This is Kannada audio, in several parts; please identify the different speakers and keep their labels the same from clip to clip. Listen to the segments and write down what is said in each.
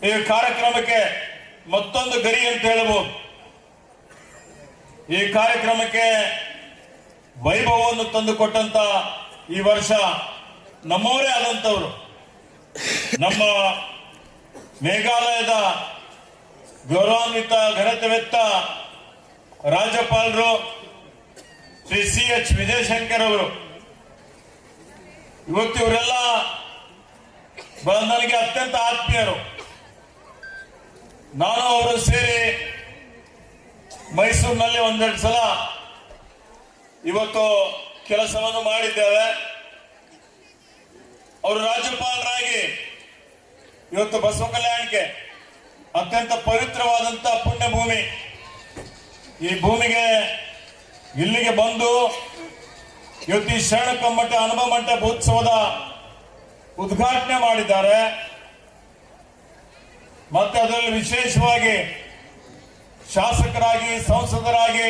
Speaker 1: ಈ ಕಾರ್ಯಕ್ರಮಕ್ಕೆ ಮತ್ತೊಂದು ಗರಿ ಅಂತ ಹೇಳಬಹುದು. ಈ ಕಾರ್ಯಕ್ರಮಕ್ಕೆ ವೈಭವವನ್ನು ತಂದುಕೊಟ್ಟಂತ ಈ ವರ್ಷ ನಮ್ಮವರೇ ಆದಂತವರು ನಮ್ಮ ಮೇಘಾಲಯದ ಗೌರವಾನ್ವಿತ ಘನತೆವೆತ್ತ ರಾಜ್ಯಪಾಲರು ಶ್ರೀ CH ವಿಜಯಶಂಕರ್ ಅವರು. ಇವತ್ತು ಇವರೆಲ್ಲ ನನಗೆ ಅತ್ಯಂತ ಆತ್ಮೀಯರು. ನಾನು ಅವರು ಸೇರಿ ಮೈಸೂರಿನಲ್ಲಿ ಒಂದೆರಡು ಸಲ ಇವತ್ತು ಕೆಲಸವನ್ನು ಮಾಡಿದ್ದೇವೆ. ಅವರು ರಾಜ್ಯಪಾಲರಾಗಿ ಇವತ್ತು ಬಸವ ಕಲ್ಯಾಣಕ್ಕೆ ಅತ್ಯಂತ ಪವಿತ್ರವಾದಂತ ಪುಣ್ಯ ಭೂಮಿ, ಈ ಭೂಮಿಗೆ ಇಲ್ಲಿಗೆ ಬಂದು ಇವತ್ತು ಈ ಶರಣ ಕಮ್ಮಟ ಅನುಭವ ಮಂಟಪ ಉತ್ಸವದ ಉದ್ಘಾಟನೆ ಮಾಡಿದ್ದಾರೆ. ಮತ್ತೆ ಅದರಲ್ಲಿ ವಿಶೇಷವಾಗಿ ಶಾಸಕರಾಗಿ, ಸಂಸದರಾಗಿ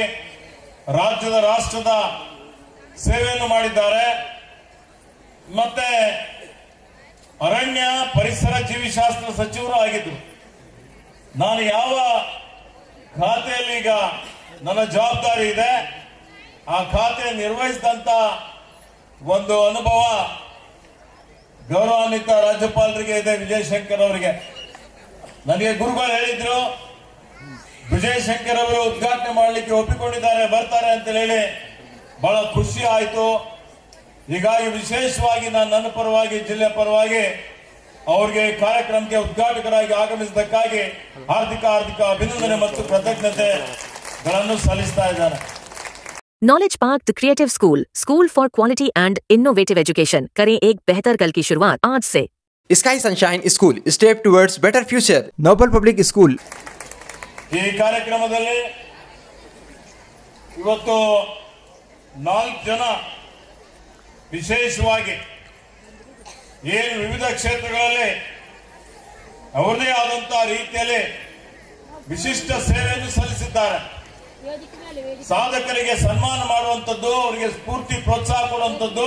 Speaker 1: ರಾಜ್ಯದ ರಾಷ್ಟ್ರದ ಸೇವೆಯನ್ನು ಮಾಡಿದ್ದಾರೆ. ಮತ್ತೆ ಅರಣ್ಯ ಪರಿಸರ ಜೀವಿಶಾಸ್ತ್ರ ಸಚಿವರು ಆಗಿದ್ರು. ನಾನು ಯಾವ ಖಾತೆಯಲ್ಲಿ ಈಗ ನನ್ನ ಜವಾಬ್ದಾರಿ ಇದೆ ಆ ಖಾತೆ ನಿರ್ವಹಿಸಿದಂತ ಒಂದು ಅನುಭವ ಗೌರವಾನ್ವಿತ ರಾಜ್ಯಪಾಲರಿಗೆ ಇದೆ, ವಿಜಯಶಂಕರ್ ಅವರಿಗೆ. ನನಗೆ ಗುರುಗಳು ಹೇಳಿದ್ರು, ವಿಜಯಶಂಕರ್ ಅವರು ಉದ್ಘಾಟನೆ ಮಾಡಲಿಕ್ಕೆ ಒಪ್ಪಿಕೊಂಡಿದ್ದಾರೆ, ಬರ್ತಾರೆ ಅಂತ ಹೇಳಿ ಬಹಳ ಖುಷಿ ಆಯಿತು. ಹೀಗಾಗಿ ವಿಶೇಷವಾಗಿ ನಾನು ನನ್ನ ಪರವಾಗಿ, ಜಿಲ್ಲೆ ಪರವಾಗಿ ಅವರಿಗೆ ಕಾರ್ಯಕ್ರಮಕ್ಕೆ ಉದ್ಘಾಟಕರಾಗಿ ಆಗಮಿಸಿದ್ದಕ್ಕಾಗಿ ಹಾರ್ದಿಕ ಅಭಿನಂದನೆ ಮತ್ತು ಕೃತಜ್ಞತೆಗಳನ್ನು ಸಲ್ಲಿಸ್ತಾ ಇದ್ದಾರೆ.
Speaker 2: Knowledge park the creative school for quality and innovative education. करें एक बेहतर कल की शुरुआत आज से।
Speaker 3: Sky sunshine school, step towards better future. Noble public school.
Speaker 1: ಈ ಕಾರ್ಯಕ್ರಮದಲ್ಲಿ ಇವತ್ತು 4 ಜನ ವಿಶೇಷವಾಗಿ ಏನು ವಿವಿಧ ಕ್ಷೇತ್ರಗಳಲ್ಲಿ ಅವರದೇ ಆದಂತಹ ರೀತಿಯಲ್ಲಿ ವಿಶಿಷ್ಟ ಸೇವೆಯನ್ನು ಸಲ್ಲಿಸಿದ್ದಾರೆ. ಸಾಧಕರಿಗೆ ಸನ್ಮಾನ ಮಾಡುವಂಥದ್ದು, ಅವರಿಗೆ ಸ್ಫೂರ್ತಿ ಪ್ರೋತ್ಸಾಹ ಕೊಡುವಂಥದ್ದು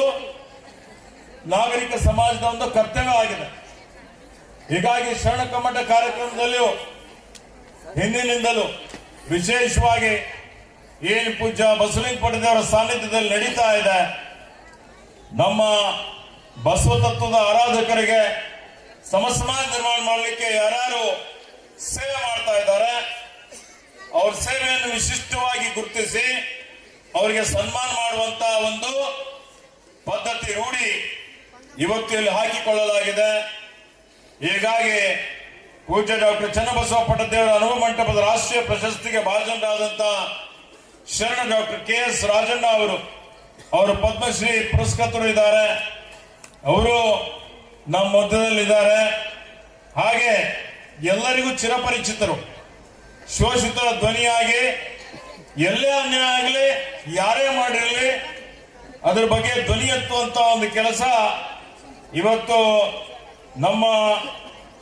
Speaker 1: ನಾಗರಿಕ ಸಮಾಜದ ಒಂದು ಕರ್ತವ್ಯ ಆಗಿದೆ. ಹೀಗಾಗಿ ಶರಣ ಕಮ್ಮಟ ಕಾರ್ಯಕ್ರಮದಲ್ಲಿಯೂ ಹಿಂದಿನಿಂದಲೂ ವಿಶೇಷವಾಗಿ ಏನು ಪೂಜ್ಯ ಬಸವಲಿಂಗ ಪಡೆದವರ ಸಾನ್ನಿಧ್ಯದಲ್ಲಿ ನಡೀತಾ ಇದೆ. ನಮ್ಮ ಬಸವ ತತ್ವದ ಆರಾಧಕರಿಗೆ ಸಮಸಮಾಜ ನಿರ್ಮಾಣ ಮಾಡಲಿಕ್ಕೆ ಯಾರ್ಯಾರು ಸೇವೆ ಮಾಡ್ತಾ ಇದ್ದಾರೆ ಅವ್ರ ಸೇವೆಯನ್ನು ವಿಶಿಷ್ಟವಾಗಿ ಗುರುತಿಸಿ ಅವರಿಗೆ ಸನ್ಮಾನ ಮಾಡುವಂತ ಒಂದು ಪದ್ಧತಿ ರೂಢಿ ಇವತ್ತು ಇಲ್ಲಿ ಹಾಕಿಕೊಳ್ಳಲಾಗಿದೆ. ಹೀಗಾಗಿ ಪೂಜ್ಯ ಡಾಕ್ಟರ್ ಚನ್ನಬಸವ ಪಟ್ಟದೇವರ ಅನುಭವ ಮಂಟಪದ ರಾಷ್ಟ್ರೀಯ ಪ್ರಶಸ್ತಿಗೆ ಭಾಜನರಾದಂತ ಶರಣ ಡಾಕ್ಟರ್ KS ರಾಜಣ್ಣ ಅವರು ಪದ್ಮಶ್ರೀ ಪುರಸ್ಕೃತರು ಇದ್ದಾರೆ. ಅವರು ನಮ್ಮ ಮಧ್ಯದಲ್ಲಿದ್ದಾರೆ. ಹಾಗೆ ಎಲ್ಲರಿಗೂ ಚಿರಪರಿಚಿತರು, ಶೋಷಿತರ ಧ್ವನಿಯಾಗಿ ಎಲ್ಲೇ ಅನ್ಯಾಯ ಆಗಲಿ, ಯಾರೇ ಮಾಡಿರಲಿ ಅದರ ಬಗ್ಗೆ ಧ್ವನಿ ಎತ್ತುವಂತ ಒಂದು ಕೆಲಸ ಇವತ್ತು ನಮ್ಮ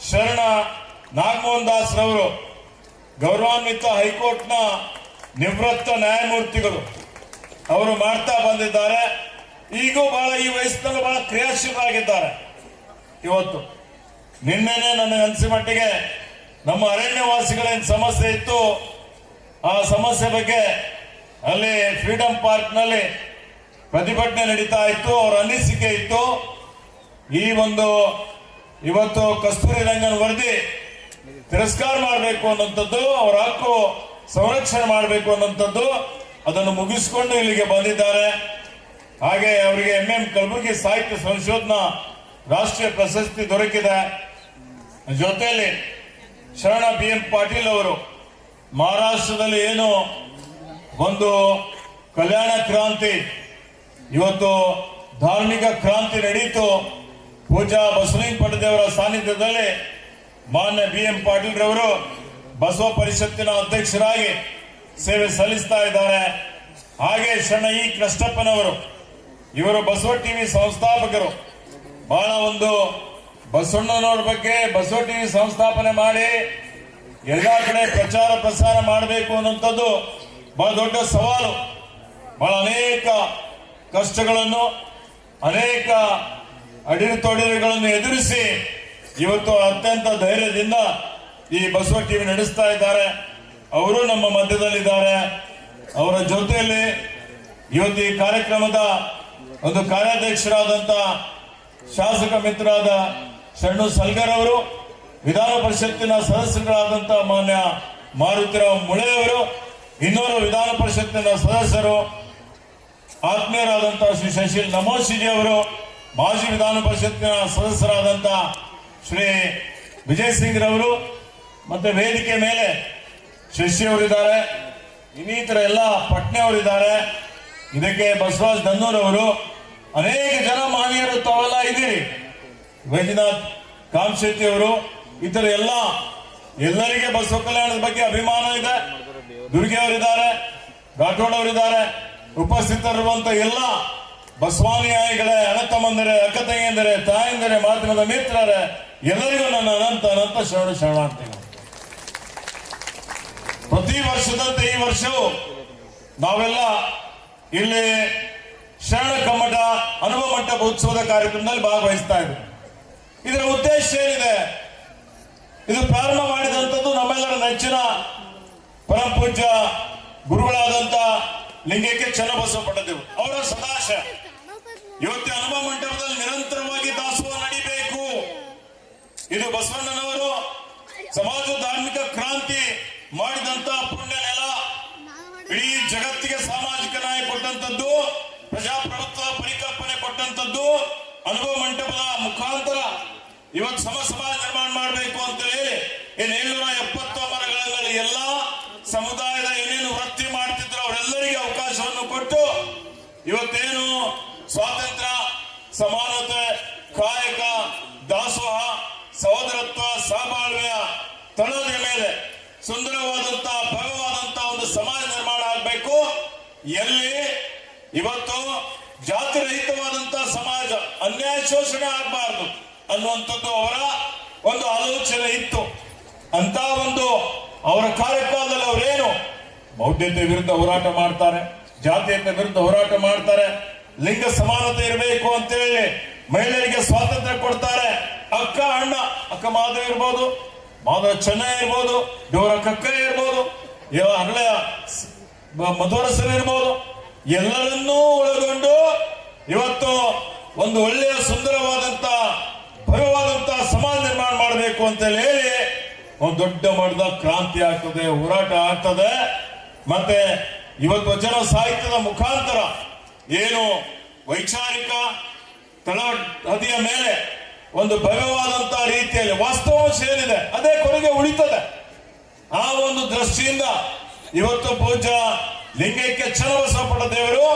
Speaker 1: ಶರಣ ನಾಗಮೋಹನ್ ದಾಸ್ ರವರು, ಗೌರವಾನ್ವಿತ ಹೈಕೋರ್ಟ್ನ ನಿವೃತ್ತ ನ್ಯಾಯಮೂರ್ತಿಗಳು, ಅವರು ಮಾಡ್ತಾ ಬಂದಿದ್ದಾರೆ. ಈಗೂ ಬಹಳ ಈ ವಯಸ್ಸಿನಲ್ಲೂ ಬಹಳ ಕ್ರಿಯಾಶೀಲರಾಗಿದ್ದಾರೆ. ಇವತ್ತು ನಿನ್ನೆನೆ ನನಗೆ ಅನಿಸಿದ ಮಟ್ಟಿಗೆ ನಮ್ಮ ಅರಣ್ಯವಾಸಿಗಳೇನು ಸಮಸ್ಯೆ ಇತ್ತು ಆ ಸಮಸ್ಯೆ ಬಗ್ಗೆ ಅಲ್ಲಿ ಫ್ರೀಡಂ ಪಾರ್ಕ್ ನಲ್ಲಿ ಪ್ರತಿಭಟನೆ ನಡೀತಾ ಇತ್ತು. ಅವರ ಅನಿಸಿಕೆ ಇತ್ತು, ಈ ಒಂದು ಇವತ್ತು ಕಸ್ತೂರಿ ರಂಗನ್ ವರದಿ ತಿರಸ್ಕಾರ ಮಾಡಬೇಕು ಅನ್ನೋಂಥದ್ದು, ಅವರ ಹಕ್ಕು ಸಂರಕ್ಷಣೆ ಮಾಡಬೇಕು ಅನ್ನೋಂಥದ್ದು, ಅದನ್ನು ಮುಗಿಸಿಕೊಂಡು ಇಲ್ಲಿಗೆ ಬಂದಿದ್ದಾರೆ. ಹಾಗೆ ಅವರಿಗೆ MM ಕಲಬುರ್ಗಿ ಸಾಹಿತ್ಯ ಸಂಶೋಧನಾ ರಾಷ್ಟ್ರೀಯ ಪ್ರಶಸ್ತಿ ದೊರಕಿದೆ. ಜೊತೆಯಲ್ಲಿ ಶರಣ BM ಪಾಟೀಲ್ ಅವರು ಮಹಾರಾಷ್ಟ್ರದಲ್ಲಿ ಏನು ಒಂದು ಕಲ್ಯಾಣ ಕ್ರಾಂತಿ, ಇವತ್ತು ಧಾರ್ಮಿಕ ಕ್ರಾಂತಿ ನಡೀತು, ಪೂಜಾ ಬಸವಲಿಂಗ ಪಡೆದವರ ಸಾನ್ನಿಧ್ಯದಲ್ಲಿ ಮಾನ್ಯ BM ಪಾಟೀಲ್ ರವರು ಬಸವ ಪರಿಷತ್ತಿನ ಅಧ್ಯಕ್ಷರಾಗಿ ಸೇವೆ ಸಲ್ಲಿಸ್ತಾ ಇದ್ದಾರೆ. ಹಾಗೆ ಶರಣ E ಕೃಷ್ಣಪ್ಪನವರು, ಇವರು ಬಸವ TV ಸಂಸ್ಥಾಪಕರು. ಬಹಳ ಒಂದು ಬಸವಣ್ಣನವರ ಬಗ್ಗೆ ಬಸವ TV ಸಂಸ್ಥಾಪನೆ ಮಾಡಿ ಎಲ್ಲಾ ಕಡೆ ಪ್ರಚಾರ ಪ್ರಸಾರ ಮಾಡಬೇಕು ಅನ್ನುವಂಥದ್ದು ಬಹಳ ದೊಡ್ಡ ಸವಾಲು. ಬಹಳ ಅನೇಕ ಕಷ್ಟಗಳನ್ನು, ಅನೇಕ ಅಡಿತೊಡೆಗಳನ್ನು ಎದುರಿಸಿ ಇವತ್ತು ಅತ್ಯಂತ ಧೈರ್ಯದಿಂದ ಈ ಬಸವ ಟಿವಿ ನಡೆಸ್ತಾ ಇದ್ದಾರೆ. ಅವರು ನಮ್ಮ ಮಧ್ಯದಲ್ಲಿದ್ದಾರೆ. ಅವರ ಜೊತೆಯಲ್ಲಿ ಇವತ್ತು ಈ ಕಾರ್ಯಕ್ರಮದ ಒಂದು ಕಾರ್ಯಾಧ್ಯಕ್ಷರಾದಂತ ಶಾಸಕ ಮಿತ್ರರಾದ ಶರಣು ಸಲ್ಗರ್ ಅವರು, ವಿಧಾನ ಪರಿಷತ್ತಿನ ಸದಸ್ಯರಾದಂತ ಮಾನ್ಯ ಮಾರುತಿರಾವ್ ಮುಳೆಯವರು, ಇನ್ನೂರು ವಿಧಾನ ಪರಿಷತ್ತಿನ ಸದಸ್ಯರು ಆತ್ಮೀಯರಾದಂತಹ ಶ್ರೀ ಶಶಿಲ್ ನಮೋಶಿಜಿ ಅವರು, ಮಾಜಿ ವಿಧಾನ ಪರಿಷತ್ತಿನ ಸದಸ್ಯರಾದಂತ ಶ್ರೀ ವಿಜಯ್ ಸಿಂಗ್ ರವರು, ಮತ್ತೆ ವೇದಿಕೆ ಮೇಲೆ ಶಶಿ ಅವರಿದ್ದಾರೆ, ಇನ್ನಿತರ ಎಲ್ಲ ಪಟ್ನೆ ಅವರಿದ್ದಾರೆ, ಇದಕ್ಕೆ ಬಸವರಾಜ್ ದನ್ನೂರ್ ಅವರು, ಅನೇಕ ಜನ ಮಾನ್ಯರು ತಾವೆಲ್ಲ ಇದ್ದೀರಿ. ವೈದ್ಯನಾಥ್ ಕಾಮಶೆಟ್ಟಿ ಅವರು, ಇತರ ಎಲ್ಲರಿಗೆ ಬಸವ ಕಲ್ಯಾಣದ ಬಗ್ಗೆ ಅಭಿಮಾನ ಇದೆ. ದುರ್ಗೆ ಅವರಿದ್ದಾರೆ, ರಾಠೋಡ್ ಅವರಿದ್ದಾರೆ, ಉಪಸ್ಥಿತರಿರುವಂತ ಎಲ್ಲ ಬಸವಾನುಯಾಯಿಗಳೇ, ಅಣ್ಣ ತಮ್ಮಂದರೆ, ಅಕ್ಕ ತಂಗಿಯಂದರೆ, ತಾಯಂದರೆ, ಮಾಧ್ಯಮದ ಮಿತ್ರರೇ, ಎಲ್ಲರಿಗೂ ನನ್ನ ಅನಂತ ಶರಣಾರ್ಥಿಗಳು. ಪ್ರತಿ ವರ್ಷದಂತೆ ಈ ವರ್ಷವೂ ನಾವೆಲ್ಲ ಇಲ್ಲಿ ಶರಣ ಕಮ್ಮಟ ಅನುಭವ ಮಂಟಪ ಉತ್ಸವದ ಕಾರ್ಯಕ್ರಮದಲ್ಲಿ ಭಾಗವಹಿಸ್ತಾ ಇದ್ದೀವಿ. ಇದರ ಉದ್ದೇಶ ಏನಿದೆ? ಇದು ಪ್ರಾರಂಭ ಮಾಡಿದಂಥದ್ದು ನಮ್ಮೆಲ್ಲರ ನೆಚ್ಚಿನ ಪರಮ ಪೂಜ್ಯ ಗುರುಗಳಾದಂತ ಲಿಂಗೈಕ್ಯ ಚನ್ನಬಸವ ಪಟ್ಟದೇವರು ಅವರ ಸದಾಶಯ. ಇವತ್ತು ಅನುಭವ ಮಂಟಪದಲ್ಲಿ ನಿರಂತರವಾಗಿ ದಾಸೋಹ ನಡಿಬೇಕು. ಇದು ಬಸವಣ್ಣನವರು ಸಮಾಜ ಧಾರ್ಮಿಕ ಕ್ರಾಂತಿ ಮಾಡಿದಂತ ಪುಣ್ಯ ನೆಲ. ಇಡೀ ಜಗತ್ತಿಗೆ ಸಾಮಾಜಿಕ ನ್ಯಾಯ ಕೊಟ್ಟಂತದ್ದು, ಪ್ರಜಾಪ್ರಭುತ್ವ ಪರಿಕಲ್ಪನೆ ಕೊಟ್ಟಂತದ್ದು ಅನುಭವ ಮಂಟಪದ ಮುಖಾಂತರ. ಇವತ್ತು ಸಮಾಜ ನಿರ್ಮಾಣ ಮಾಡಬೇಕು ಅಂತ ಹೇಳಿ 770 ಮರಗಳಲ್ಲಿ ಎಲ್ಲಾ ಸಮುದಾಯದ ಏನೇನು ವೃತ್ತಿ ಮಾಡ್ತಿದ್ರು ಅವರೆಲ್ಲರಿಗೆ ಅವಕಾಶವನ್ನು ಕೊಟ್ಟು ಇವತ್ತೇನು ಸ್ವಾತಂತ್ರ್ಯ, ಸಮಾನತೆ, ಕಾಯಕ, ದಾಸೋಹ, ಸಹೋದರತ್ವ, ಸಹಬಾಳ್ವೆಯ ತಳದ ಮೇಲೆ ಸುಂದರವಾದಂತಹ ಭವ್ಯವಾದಂತಹ ಒಂದು ಸಮಾಜ ನಿರ್ಮಾಣ ಆಗಬೇಕು. ಎಲ್ಲಿ ಇವತ್ತು ಜಾತಿ ರಹಿತವಾದಂತಹ ಸಮಾಜ, ಅನ್ಯಾಯ ಶೋಷಣೆ ಆಗಬಾರ್ದು ಅನ್ನುವಂಥದ್ದು ಅವರ ಒಂದು ಆಲೋಚನೆ ಇತ್ತು. ಅಂತ ಒಂದು ಅವರ ಕಾರ್ಯಕಾಲದಲ್ಲಿ ಅವರೇನು ಮೌಢ್ಯತೆ ವಿರುದ್ಧ ಹೋರಾಟ ಮಾಡ್ತಾರೆ, ಜಾತೀಯತೆ ವಿರುದ್ಧ ಹೋರಾಟ ಮಾಡ್ತಾರೆ, ಲಿಂಗ ಸಮಾನತೆ ಇರಬೇಕು ಅಂತ ಹೇಳಿ ಮಹಿಳೆಯರಿಗೆ ಸ್ವಾತಂತ್ರ್ಯ ಕೊಡ್ತಾರೆ. ಅಕ್ಕ ಅಣ್ಣ, ಅಕ್ಕ ಮಾಧವ ಇರ್ಬೋದು, ಮಾಧವ ಚೆನ್ನೈ ಇರ್ಬೋದು, ಡೋರ ಕಕ್ಕಯ್ಯ ಇರ್ಬೋದು, ಹರಳೆಯ ಮಧುರಸರು ಇರ್ಬೋದು, ಎಲ್ಲರನ್ನೂ ಒಳಗೊಂಡು ಇವತ್ತು ಒಂದು ಒಳ್ಳೆಯ ಸುಂದರವಾದಂತ ಭವ್ಯವಾದಂತ ಸಮಾಜ ನಿರ್ಮಾಣ ಮಾಡಬೇಕು ಅಂತ ಹೇಳಿ ಒಂದು ದೊಡ್ಡ ಮಟ್ಟದ ಕ್ರಾಂತಿ ಆಗ್ತದೆ, ಹೋರಾಟ ಆಗ್ತದೆ. ಮತ್ತೆ ಇವತ್ತು ವಚನ ಸಾಹಿತ್ಯದ ಮುಖಾಂತರ ಏನು ವೈಚಾರಿಕ ತಳಹದಿಯ ಮೇಲೆ ಒಂದು ಭವ್ಯವಾದಂತಹ ರೀತಿಯಲ್ಲಿ ವಾಸ್ತವಾಂಶ ಏನಿದೆ ಅದೇ ಕೊನೆಗೆ ಉಳಿತದೆ. ಆ ಒಂದು ದೃಷ್ಟಿಯಿಂದ ಇವತ್ತು ಪೂಜ್ಯ ಲಿಂಗೈಕ್ಯ ಚನ್ನಬಸವ ಪಟ್ಟದೇವರು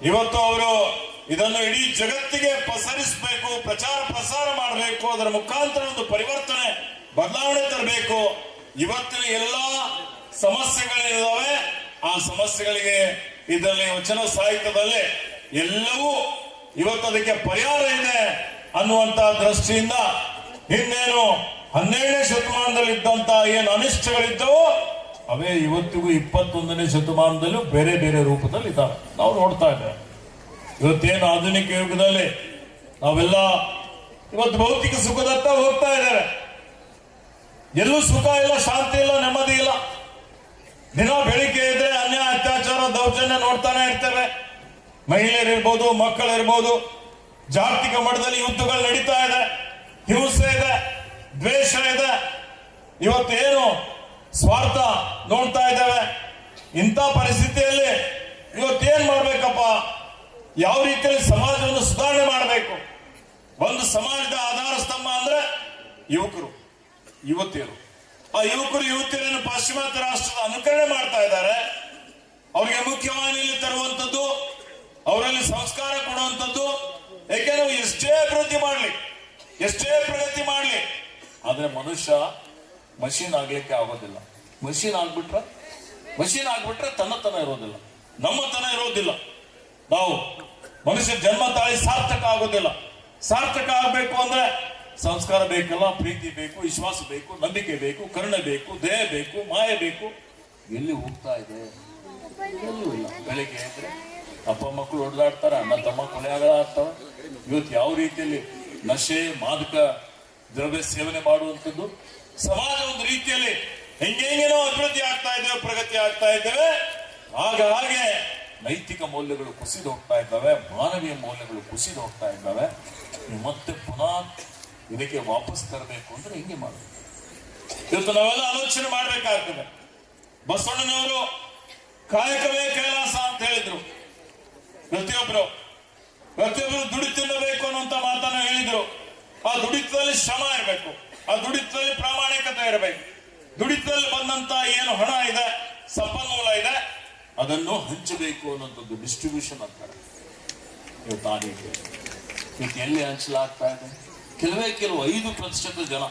Speaker 1: ಇವತ್ತು ಅವರು ಇದನ್ನು ಇಡೀ ಜಗತ್ತಿಗೆ ಪಸರಿಸಬೇಕು, ಪ್ರಚಾರ ಪ್ರಸಾರ ಮಾಡಬೇಕು, ಅದರ ಮುಖಾಂತರ ಒಂದು ಪರಿವರ್ತನೆ, ಬದಲಾವಣೆ ತರಬೇಕು. ಇವತ್ತಿನ ಎಲ್ಲಾ ಸಮಸ್ಯೆಗಳಿದಾವೆ, ಆ ಸಮಸ್ಯೆಗಳಿಗೆ ಇದರಲ್ಲಿ ವಚನ ಸಾಹಿತ್ಯದಲ್ಲಿ ಎಲ್ಲವೂ ಇವತ್ತು ಅದಕ್ಕೆ ಪರಿಹಾರ ಇದೆ ಅನ್ನುವಂತ ದೃಷ್ಟಿಯಿಂದ ಹಿಂದೇನು 12ನೇ ಶತಮಾನದಲ್ಲಿ ಇದ್ದಂತಹ ಏನು ಅನಿಷ್ಟಗಳಿದ್ದವು ಅವೇ ಇವತ್ತಿಗೂ 21ನೇ ಶತಮಾನದಲ್ಲೂ ಬೇರೆ ಬೇರೆ ರೂಪದಲ್ಲಿ ಇದ್ದಾವೆ. ನಾವು ನೋಡ್ತಾ ಇದ್ದೇವೆ. ಇವತ್ತೇನು ಆಧುನಿಕ ಯುಗದಲ್ಲಿ ನಾವೆಲ್ಲ ಇವತ್ತು ಭೌತಿಕ ಸುಖದತ್ತ ಹೋಗ್ತಾ ಇದ್ದೇವೆ. ಎಲ್ಲೂ ಸುಖ ಇಲ್ಲ, ಶಾಂತಿ ಇಲ್ಲ, ನೆಮ್ಮದಿ ಇಲ್ಲ. ದಿನ ಬೆಳಿಗ್ಗೆ ಇದ್ರೆ ಅನ್ಯಾಯ, ಅತ್ಯಾಚಾರ, ದೌರ್ಜನ್ಯ ನೋಡ್ತಾನೆ ಇರ್ತೇವೆ. ಮಹಿಳೆಯರಿರ್ಬೋದು, ಮಕ್ಕಳಿರ್ಬೋದು, ಜಾಗತಿಕ ಮಟ್ಟದಲ್ಲಿ ಯುದ್ಧಗಳು ನಡೀತಾ ಇದೆ, ಹಿಂಸೆ ಇದೆ, ದ್ವೇಷ ಇದೆ, ಇವತ್ತೇನು ಸ್ವಾರ್ಥ ನೋಡ್ತಾ ಇದ್ದೇವೆ. ಇಂಥ ಪರಿಸ್ಥಿತಿಯಲ್ಲಿ ಇವತ್ತೇನ್ ಮಾಡ್ಬೇಕಪ್ಪ, ಯಾವ ರೀತಿಯಲ್ಲಿ ಸಮಾಜವನ್ನು ಸುಧಾರಣೆ ಮಾಡಬೇಕು? ಒಂದು ಸಮಾಜದ ಆಧಾರ ಸ್ತಂಭ ಅಂದ್ರೆ ಯುವಕರು, ಯುವತಿಯರು. ಆ ಯುವಕರು ಯುವತಿಯರನ್ನು ಪಾಶ್ಚಿಮಾತ್ಯ ರಾಷ್ಟ್ರದ ಅನುಕರಣೆ ಮಾಡ್ತಾ ಇದ್ದಾರೆ. ಅವರಿಗೆ ಮುಖ್ಯವಾಹಿನಿಯಲ್ಲಿ ತರುವಂತದ್ದು, ಅವರಲ್ಲಿ ಸಂಸ್ಕಾರ ಕೊಡುವಂಥದ್ದು. ಯಾಕೆಂದ್ರೆ ಎಷ್ಟೇ ಅಭಿವೃದ್ಧಿ ಮಾಡಲಿ, ಎಷ್ಟೇ ಪ್ರಗತಿ ಮಾಡಲಿ, ಆದ್ರೆ ಮನುಷ್ಯ ಮಷೀನ್ ಆಗ್ಲಿಕ್ಕೆ ಆಗೋದಿಲ್ಲ. ಮಷೀನ್ ಆಗ್ಬಿಟ್ರೆ ತನ್ನತನ ಇರೋದಿಲ್ಲ, ನಮ್ಮತನ ಇರೋದಿಲ್ಲ. ನಾವು ಮನುಷ್ಯ ಜನ್ಮ ತಾಳಿ ಸಾರ್ಥಕ ಆಗೋದಿಲ್ಲ. ಸಾರ್ಥಕ ಆಗ್ಬೇಕು ಅಂದ್ರೆ ಸಂಸ್ಕಾರ ಬೇಕಲ್ಲ, ಪ್ರೀತಿ ಬೇಕು, ವಿಶ್ವಾಸ ಬೇಕು, ನಂಬಿಕೆ ಬೇಕು, ಕರುಣೆ ಬೇಕು, ದಯೆ ಬೇಕು, ಮಾಯೆ ಬೇಕು. ಎಲ್ಲಿ ಹೋಗ್ತಾ ಇದೆ? ಎಲ್ಲೂ ಇಲ್ಲ. ಬೆಳಿಗ್ಗೆ ಇದ್ರೆ ಅಪ್ಪ ಮಕ್ಕಳು ಹೊಡೆದಾಡ್ತಾರೆ, ಅಣ್ಣ ತಮ್ಮ ಕೊಲೆಗಳಾಗ್ತವೆ. ಇವತ್ತು ಯಾವ ರೀತಿಯಲ್ಲಿ ನಶೆ, ಮಾದಕ ದ್ರವ್ಯ ಸೇವನೆ ಮಾಡುವಂಥದ್ದು. ಸಮಾಜ ಒಂದು ರೀತಿಯಲ್ಲಿ ಹೆಂಗೇನೋ ಅಭಿವೃದ್ಧಿ ಆಗ್ತಾ ಇದ್ದೇವೆ, ಪ್ರಗತಿ ಆಗ್ತಾ ಇದ್ದೇವೆ, ಹಾಗೆ ನೈತಿಕ ಮೌಲ್ಯಗಳು ಕುಸಿದು ಹೋಗ್ತಾ ಇದ್ದಾವೆ, ಮಾನವೀಯ ಮೌಲ್ಯಗಳು ಕುಸಿದು ಹೋಗ್ತಾ ಇದ್ದಾವೆ. ಮತ್ತೆ ಪುನಃ ಇದಕ್ಕೆ ವಾಪಸ್ ತರಬೇಕು ಅಂದ್ರೆ ಹೆಂಗೆ ಮಾಡಬೇಕು? ಇವತ್ತು ನಾವೆಲ್ಲ ಆಲೋಚನೆ ಮಾಡ್ಬೇಕಾಗ್ತದೆ. ಬಸವಣ್ಣನವರು ಕಾಯಕವೇ ಕೈಲಾಸ ಅಂತ ಹೇಳಿದ್ರು. ಪ್ರತಿಯೊಬ್ರು ದುಡಿ ತಿನ್ನಬೇಕು ಅನ್ನುವಂತ ಮಾತನ್ನ ಹೇಳಿದ್ರು. ಆ ದುಡಿತದಲ್ಲಿ ಶ್ರಮ ಇರಬೇಕು, ಆ ದುಡಿತದಲ್ಲಿ ಪ್ರಾಮಾಣಿಕತೆ ಇರಬೇಕು. ದುಡಿತದಲ್ಲಿ ಬಂದಂತ ಏನು ಹಣ ಇದೆ, ಸಂಪನ್ಮೂಲ ಇದೆ, ಅದನ್ನು ಹಂಚಬೇಕು ಅನ್ನೋಂಥದ್ದು ಡಿಸ್ಟ್ರಿಬ್ಯೂಷನ್ ಅಂತಾರೆ. ಇವತ್ತು ಆ ರೀತಿ ಇವತ್ತು ಎಲ್ಲಿ ಹಂಚಲಾಗ್ತಾ ಇದೆ? ಕೆಲವು 5% ಜನ,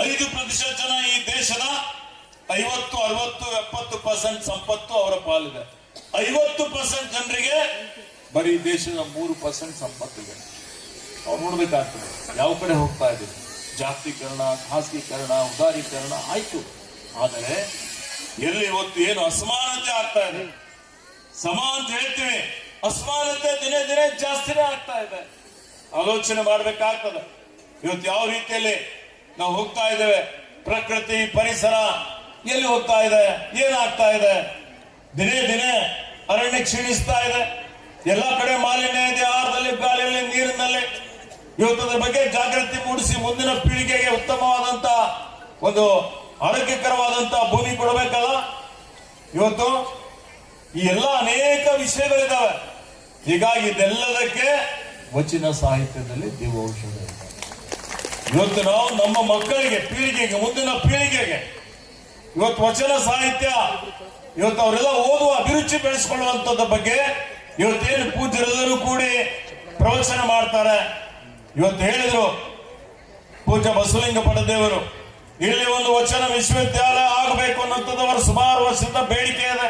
Speaker 1: 5% ಜನ ಈ ದೇಶದ 50, 60, 70% ಸಂಪತ್ತು ಅವರ ಪಾಲಿದೆ. 50% ಜನರಿಗೆ ಬರೀ ದೇಶದ 3% ಸಂಪತ್ತಿದೆ. ಅವ್ರು ನೋಡ್ಬೇಕಾಗ್ತದೆ ಯಾವ ಕಡೆ ಹೋಗ್ತಾ ಇದೆ. ಜಾಗತೀಕರಣ, ಖಾಸಗೀಕರಣ, ಉದಾರೀಕರಣ ಆಯ್ತು, ಆದರೆ ಎಲ್ಲಿ ಇವತ್ತು ಏನು ಅಸಮಾನತೆ ಆಗ್ತಾ ಇದೆ, ಸಮ ಅಂತ ಹೇಳ್ತೀವಿ, ಅಸಮಾನತೆ ದಿನೇ ದಿನೇ ಜಾಸ್ತಿನೇ ಆಗ್ತಾ ಇದೆ. ಆಲೋಚನೆ ಮಾಡ್ಬೇಕಾಗ್ತದೆ. ಇವತ್ತು ಯಾವ ರೀತಿಯಲ್ಲಿ ನಾವು ಹೋಗ್ತಾ ಇದ್ದೇವೆ, ಪ್ರಕೃತಿ ಪರಿಸರ ಎಲ್ಲಿ ಹೋಗ್ತಾ ಇದೆ, ಏನಾಗ್ತಾ ಇದೆ? ದಿನೇ ದಿನೇ ಅರಣ್ಯ ಕ್ಷೀಣಿಸ್ತಾ ಇದೆ. ಎಲ್ಲ ಕಡೆ ಮಾಲಿನ್ಯ ಇದೆ, ಆಹಾರದಲ್ಲಿ, ಗಾಳಿಯಲ್ಲಿ, ನೀರಿನಲ್ಲಿ. ಇವತ್ತು ಅದರ ಬಗ್ಗೆ ಜಾಗೃತಿ ಮೂಡಿಸಿ ಮುಂದಿನ ಪೀಳಿಗೆಗೆ ಉತ್ತಮವಾದಂತ ಒಂದು ಆರೋಗ್ಯಕರವಾದಂತ ಭೂಮಿ ಕೊಡಬೇಕಲ್ಲ. ಇವತ್ತು ಈ ಎಲ್ಲ ಅನೇಕ ವಿಷಯಗಳಿದ್ದಾವೆ. ಹೀಗಾಗಿ ಇದೆಲ್ಲದಕ್ಕೆ ವಚನ ಸಾಹಿತ್ಯದಲ್ಲಿ ದೇವೌಷಧ ಇದೆ. ಇವತ್ತು ನಾವು ನಮ್ಮ ಮಕ್ಕಳಿಗೆ, ಪೀಳಿಗೆಗೆ, ಮುಂದಿನ ಪೀಳಿಗೆಗೆ ಇವತ್ತು ವಚನ ಸಾಹಿತ್ಯ, ಇವತ್ತು ಅವರೆಲ್ಲ ಓದುವ ಅಭಿರುಚಿ ಬೆಳೆಸ್ಕೊಳ್ಳುವಂತದ ಬಗ್ಗೆ ಇವತ್ತೇನು ಪೂಜ್ಯರೆಲ್ಲರೂ ಕೂಡಿ ಪ್ರವಚನ ಮಾಡ್ತಾರೆ. ಇವತ್ತು ಹೇಳಿದ್ರು ಪೂಜ್ಯ ಬಸವಲಿಂಗ ಪಡದೇವರು, ಇಲ್ಲಿ ಒಂದು ವಚನ ವಿಶ್ವವಿದ್ಯಾಲಯ ಆಗಬೇಕು ಅನ್ನೋಂಥದ್ದು ಅವರ ಸುಮಾರು ವರ್ಷದಿಂದ ಬೇಡಿಕೆ ಇದೆ.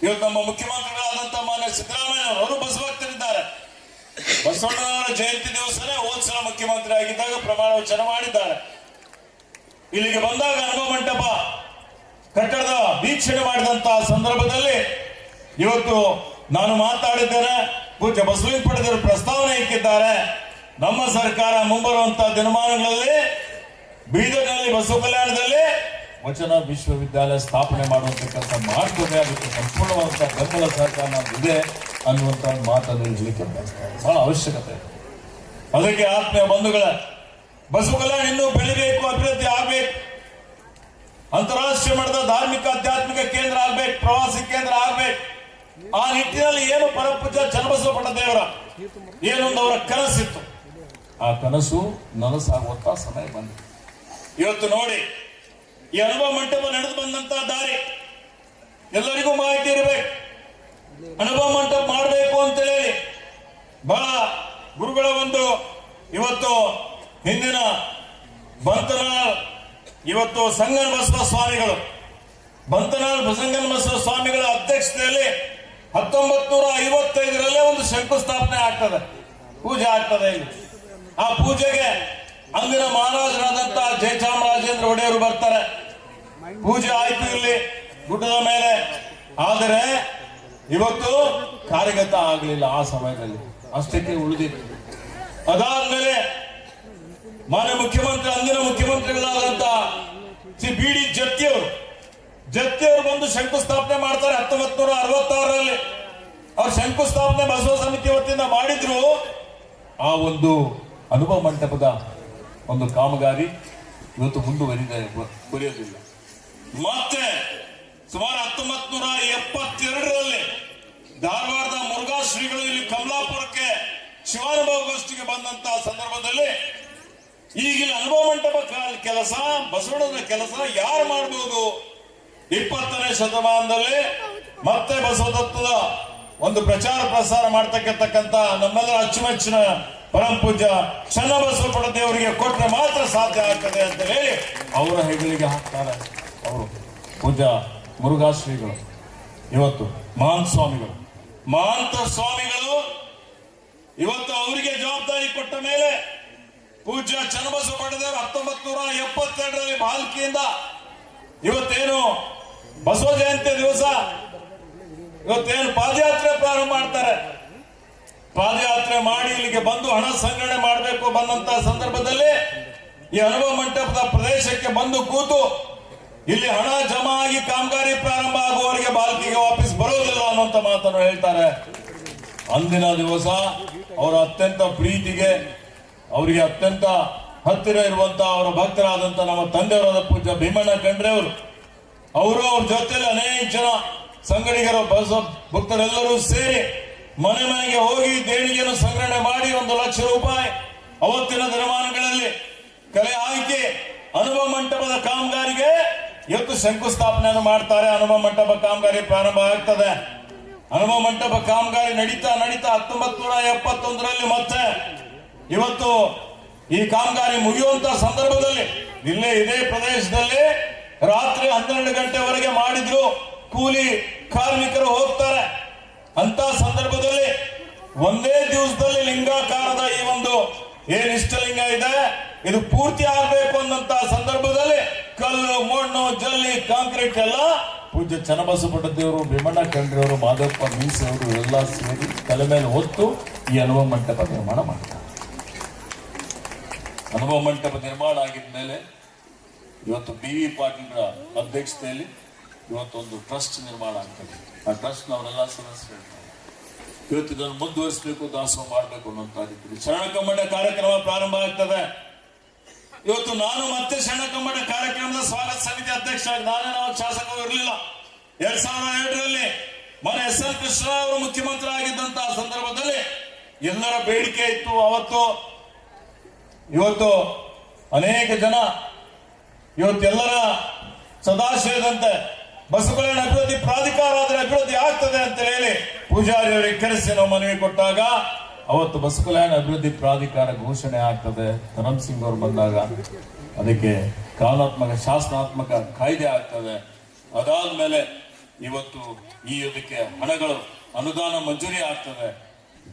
Speaker 1: ಇವತ್ತು ನಮ್ಮ ಮುಖ್ಯಮಂತ್ರಿಗಳಾದಂತ ಮಾನ್ಯ ಸಿದ್ದರಾಮಯ್ಯ ಅವರು ಬಸವಭಕ್ತರಿದ್ದಾರೆ. ಬಸವಣ್ಣನವರ ಜಯಂತಿ ದಿವಸನೇ ಹೋದ್ಸಲ ಮುಖ್ಯಮಂತ್ರಿ ಆಗಿದ್ದಾಗ ಪ್ರಮಾಣ ವಚನ ಮಾಡಿದ್ದಾರೆ. ಇಲ್ಲಿಗೆ ಬಂದಾಗ ಅನುಭವ ಮಂಟಪ ಕಟ್ಟಡದ ವೀಕ್ಷಣೆ ಮಾಡಿದಂತಹ ಸಂದರ್ಭದಲ್ಲಿ ಇವತ್ತು ನಾನು ಮಾತಾಡಿದ್ದೇನೆ. ಪೂಜ್ಯ ಬಸವಲಿಂಗ ಪಡೆದರು ಪ್ರಸ್ತಾವನೆ ಇಕ್ಕಿದ್ದಾರೆ. ನಮ್ಮ ಸರ್ಕಾರ ಮುಂಬರುವಂತಹ ದಿನಮಾನಗಳಲ್ಲಿ ಬೀದರ್ನಲ್ಲಿ ಬಸವ ಕಲ್ಯಾಣದಲ್ಲಿ ವಚನ ವಿಶ್ವವಿದ್ಯಾಲಯ ಸ್ಥಾಪನೆ ಮಾಡುವಂತ ಕೆಲಸ ಮಾಡ್ತದೆ. ಅದಕ್ಕೆ ಸಂಪೂರ್ಣವಾದಂತಹ ಬೆಂಬಲ ಸಹಕಾರ ನಮ್ದಿದೆ ಅನ್ನುವಂತ ಮಾತನ್ನು ಹೇಳಲಿಕ್ಕೆ ಬಹಳ ಅವಶ್ಯಕತೆ ಇದೆ. ಅದಕ್ಕೆ ಆತ್ಮೀಯ ಬಂಧುಗಳ, ಬಸವ ಕಲ್ಯಾಣ ಇನ್ನೂ ಬೆಳಿಬೇಕು, ಅಭಿವೃದ್ಧಿ ಆಗ್ಬೇಕು, ಅಂತಾರಾಷ್ಟ್ರೀಯ ಮಟ್ಟದ ಧಾರ್ಮಿಕ ಆಧ್ಯಾತ್ಮಿಕ ಕೇಂದ್ರ ಆಗ್ಬೇಕು, ಪ್ರವಾಸಿ ಕೇಂದ್ರ ಆಗ್ಬೇಕು. ಆ ನಿಟ್ಟಿನಲ್ಲಿ ಏನು ಪರಪೂಜ್ಯ ಚನ್ನಬಸವ ಪಟ್ಟದೇವರ ಏನೊಂದು ಅವರ ಕನಸಿತ್ತು, ಆ ಕನಸು ನನಸಾಗುವಂತ ಸಮಯ ಬಂದಿದೆ. ಇವತ್ತು ನೋಡಿ, ಈ ಅನುಭವ ಮಂಟಪ ನಡೆದು ಬಂದಂತ ದಾರಿ ಎಲ್ಲರಿಗೂ ಮಾಹಿತಿ ಇರಬೇಕು. ಅನುಭವ ಮಂಟಪ ಮಾಡಬೇಕು ಅಂತ ಹೇಳಿ ಬಹಳ ಗುರುಗಳ ಒಂದು ಇವತ್ತು ಹಿಂದಿನ ಬಂತನಾಳ್ ಇವತ್ತು ಸಂಗನ ಬಸವ ಸ್ವಾಮಿಗಳು, ಬಂತನಾಳ್ ಸಂಗನ ಬಸವ ಸ್ವಾಮಿಗಳ ಅಧ್ಯಕ್ಷತೆಯಲ್ಲಿ 1955ರಲ್ಲಿ ಒಂದು ಶಂಕುಸ್ಥಾಪನೆ ಆಗ್ತದೆ, ಪೂಜೆ ಆಗ್ತದೆ. ಇಲ್ಲಿ ಆ ಪೂಜೆಗೆ ಅಂದಿನ ಮಹಾರಾಜರಾದಂತಹ ಜಯಚಾಮರಾಜೇಂದ್ರ ಒಡೆಯರು ಬರ್ತಾರೆ. ಪೂಜೆ ಆಯ್ತು ಇಲ್ಲಿ ಗುಡ್ಡದ ಮೇಲೆ. ಆದರೆ ಇವತ್ತು ಕಾರ್ಯಗತ ಆಗಲಿಲ್ಲ. ಆ ಸಮಯದಲ್ಲಿ ಅಷ್ಟಕ್ಕೆ ಉಳಿದಿತ್ತು. ಅದಾದ್ಮೇಲೆ ಮಾನ್ಯ ಮುಖ್ಯಮಂತ್ರಿ, ಅಂದಿನ ಮುಖ್ಯಮಂತ್ರಿಗಳಾದಂತ ಶ್ರೀ ಬಿ ಡಿ ಜತ್ತಿಯವರು ಬಂದು ಶಂಕುಸ್ಥಾಪನೆ ಮಾಡ್ತಾರೆ 1966ರಲ್ಲಿ. ಅವ್ರು ಶಂಕುಸ್ಥಾಪನೆ ಬಸವ ಸಮಿತಿ ವತಿಯಿಂದ ಮಾಡಿದ್ರು. ಆ ಒಂದು ಅನುಭವ ಮಂಟಪದ ಒಂದು ಕಾಮಗಾರಿ ಇವತ್ತು ಮುಂದುವರಿಯೋದಿಲ್ಲ. ಮತ್ತೆ ಸುಮಾರು 1972ರಲ್ಲಿ ಧಾರವಾಡದ ಮುರುಘಾ ಶ್ರೀಗಳು ಇಲ್ಲಿ ಕಮಲಾಪುರಕ್ಕೆ ಶಿವಾನುಭವ ಗೋಷ್ಠಿಗೆ ಬಂದಂತಹ ಸಂದರ್ಭದಲ್ಲಿ ಈಗಿನ ಅನುಭವ ಮಂಟಪ ಕೆಲಸ, ಬಸವಣ್ಣನ ಕೆಲಸ ಯಾರು ಮಾಡಬಹುದು? 20ನೇ ಶತಮಾನದಲ್ಲಿ ಮತ್ತೆ ಬಸವತತ್ವದ ಒಂದು ಪ್ರಚಾರ ಪ್ರಸಾರ ಮಾಡ್ತಕ್ಕಂಥ ನಮ್ಮೆಲ್ಲರ ಅಚ್ಚುಮೆಚ್ಚಿನ ಪರಮ ಪೂಜ್ಯ ಚನ್ನಬಸವ ಪಟ್ಟದೇವರಿಗೆ ಕೊಟ್ಟರೆ ಮಾತ್ರ ಸಾಧ್ಯ ಆಗ್ತದೆ ಅಂತ ಹೇಳಿ ಅವರ ಹೆಗಲಿಗೆ ಹಾಕ್ತಾರೆ. ಅವರು ಪೂಜ್ಯ ಮುರುಘಾ ಶ್ರೀಗಳು, ಇವತ್ತು ಮಹಾಂತ ಸ್ವಾಮಿಗಳು ಇವತ್ತು ಅವರಿಗೆ ಜವಾಬ್ದಾರಿ ಕೊಟ್ಟ ಮೇಲೆ ಪೂಜ್ಯ ಚನ್ನಬಸವ ಪಟ್ಟದೇವರು 1972ರಲ್ಲಿ ಬಾಲ್ಕಿಯಿಂದ ಇವತ್ತೇನು ಬಸವ ಜಯಂತಿ ದಿವಸ ಇವತ್ತೇನು ಪಾದಯಾತ್ರೆ ಪ್ರಾರಂಭ ಮಾಡ್ತಾರೆ. ಪಾದಯಾತ್ರೆ ಮಾಡಿ ಇಲ್ಲಿಗೆ ಬಂದು ಹಣ ಸಂಗ್ರಹಣೆ ಮಾಡಬೇಕು ಬಂದಂತ ಸಂದರ್ಭದಲ್ಲಿ ಈ ಅನುಭವ ಮಂಟಪದ ಪ್ರದೇಶಕ್ಕೆ ಬಂದು ಕೂತು ಇಲ್ಲಿ ಹಣ ಜಮಾ ಆಗಿ ಕಾಮಗಾರಿ ಪ್ರಾರಂಭ ಆಗುವವರೆಗೆ ಬಾಲ್ಕಿಗೆ ವಾಪಸ್ ಬರೋದಿಲ್ಲ ಅನ್ನುವಂತ ಮಾತನ್ನು ಹೇಳ್ತಾರೆ. ಅಂದಿನ ದಿವಸ ಅವರ ಅತ್ಯಂತ ಪ್ರೀತಿಗೆ, ಅವರಿಗೆ ಅತ್ಯಂತ ಹತ್ತಿರ ಇರುವಂತಹ ಅವರ ಭಕ್ತರಾದಂತ ನಮ್ಮ ತಂದೆಯವರಾದ ಪೂಜ್ಯ ಭೀಮಣ್ಣ ಖಂಡ್ರೆ ಅವರು ಅವ್ರ ಜೊತೆಯಲ್ಲಿ ಅನೇಕ ಜನ ಸಂಗಡಿಗರು, ಭಕ್ತರೆಲ್ಲರೂ ಸೇರಿ ಮನೆ ಮನೆಗೆ ಹೋಗಿ ದೇಣಿಗೆಯನ್ನು ಸಂಗ್ರಹಣೆ ಮಾಡಿ 1 ಲಕ್ಷ ರೂಪಾಯಿ ಅವತ್ತಿನ ದಿನಮಾನಗಳಲ್ಲಿ ಕಲೆ ಹಾಕಿ ಅನುಭವ ಮಂಟಪದ ಕಾಮಗಾರಿಗೆ ಇವತ್ತು ಶಂಕುಸ್ಥಾಪನೆಯನ್ನು ಮಾಡ್ತಾರೆ. ಅನುಭವ ಮಂಟಪ ಕಾಮಗಾರಿ ಪ್ರಾರಂಭ ಆಗ್ತದೆ. ಅನುಭವ ಮಂಟಪ ಕಾಮಗಾರಿ ನಡೀತಾ 1971ರಲ್ಲಿ ಮತ್ತೆ ಇವತ್ತು ಈ ಕಾಮಗಾರಿ ಮುಗಿಯುವಂತ ಸಂದರ್ಭದಲ್ಲಿ ಇದೇ ಪ್ರದೇಶದಲ್ಲಿ ರಾತ್ರಿ 12 ಗಂಟೆವರೆಗೆ ಮಾಡಿದ್ರು. ಕೂಲಿ ಕಾರ್ಮಿಕರು ಹೋಗ್ತಾರೆ. ಅಂತ ಸಂದರ್ಭದಲ್ಲಿ ಒಂದೇ ದಿವಸದಲ್ಲಿ ಲಿಂಗಾಕಾರದ ಈ ಒಂದು ಏನ್ ಇಷ್ಟಲಿಂಗ ಇದೆ ಇದು ಪೂರ್ತಿ ಆಗ್ಬೇಕು ಅನ್ನಂತ ಸಂದರ್ಭದಲ್ಲಿ ಕಲ್ಲು, ಮಣ್ಣು, ಜಲ್ಲಿ, ಕಾಂಕ್ರೀಟ್ ಎಲ್ಲ ಪೂಜ್ಯ ಚನ್ನಬಸವ ದೇವರು, ಭೀಮಣ್ಣ ಖಂಡ್ರೆ ಅವರು, ಮಾದಪ್ಪ ಮೀಸೆ ಅವರು ಎಲ್ಲ ಸೇರಿ ತಲೆ ಮೇಲೆ ಹೊತ್ತು ಈ ಅನುಭವ ಮಂಟಪ ನಿರ್ಮಾಣ ಮಾಡ್ತಾರೆ. ಅನುಭವ ಮಂಟಪ ನಿರ್ಮಾಣ ಆಗಿದ ಮೇಲೆ ಇವತ್ತು BV ಪಾಟೀಲ್ರ ಅಧ್ಯಕ್ಷತೆಯಲ್ಲಿ ಇವತ್ತೊಂದು ಟ್ರಸ್ಟ್ ನಿರ್ಮಾಣ ಆಗ್ತದೆ. ಆ ಟ್ರಸ್ಟ್ ಅವರೆಲ್ಲ ಸದಸ್ಯರು ಹೇಳ್ತಾರೆ ಇವತ್ತು ಇದನ್ನು ಮುಂದುವರಿಸಬೇಕು, ದಾಸೋಹ ಮಾಡಬೇಕು ಅನ್ನುವಂತ ರೀತಿಯಲ್ಲಿ ಶರಣ ಕಮ್ಮಟ ಕಾರ್ಯಕ್ರಮ ಪ್ರಾರಂಭ ಆಗ್ತದೆ. ಇವತ್ತು ನಾನು ಮತ್ತೆ ಶರಣ ಕಮ್ಮಟ ಕಾರ್ಯಕ್ರಮದ ಸ್ವಾಗತ ಸಮಿತಿ ಅಧ್ಯಕ್ಷ ಆಗಿ ನಾವು ಶಾಸಕರು ಇರಲಿಲ್ಲ. 2007ರಲ್ಲಿ ಮನೆ SL ಕೃಷ್ಣ ಅವರು ಮುಖ್ಯಮಂತ್ರಿ ಆಗಿದ್ದಂತಹ ಸಂದರ್ಭದಲ್ಲಿ ಎಲ್ಲರ ಬೇಡಿಕೆ ಇತ್ತು. ಅವತ್ತು ಇವತ್ತು ಅನೇಕ ಜನ ಇವತ್ತೆಲ್ಲರ ಸದಾಶಯದಂತೆ ಬಸವಕಲ್ಯಾಣ ಅಭಿವೃದ್ಧಿ ಪ್ರಾಧಿಕಾರ ಆದ್ರೆ ಅಭಿವೃದ್ಧಿ ಆಗ್ತದೆ ಅಂತ ಹೇಳಿ ಪೂಜಾರಿ ಅವರಿಗೆ ಕರೆಸಿ ನಾವು ಮನವಿ ಕೊಟ್ಟಾಗ ಅವತ್ತು ಬಸವಕಲ್ಯಾಣ ಅಭಿವೃದ್ಧಿ ಪ್ರಾಧಿಕಾರ ಘೋಷಣೆ ಆಗ್ತದೆ. ಧರಮ್ ಸಿಂಗ್ ಅವರು ಬಂದಾಗ ಅದಕ್ಕೆ ಕಾನೂನಾತ್ಮಕ ಶಾಸನಾತ್ಮಕ ಕಾಯ್ದೆ ಆಗ್ತದೆ. ಅದಾದ್ಮೇಲೆ ಇವತ್ತು ಇದಕ್ಕೆ ಹಣಗಳು ಅನುದಾನ ಮಂಜೂರಿ ಆಗ್ತದೆ.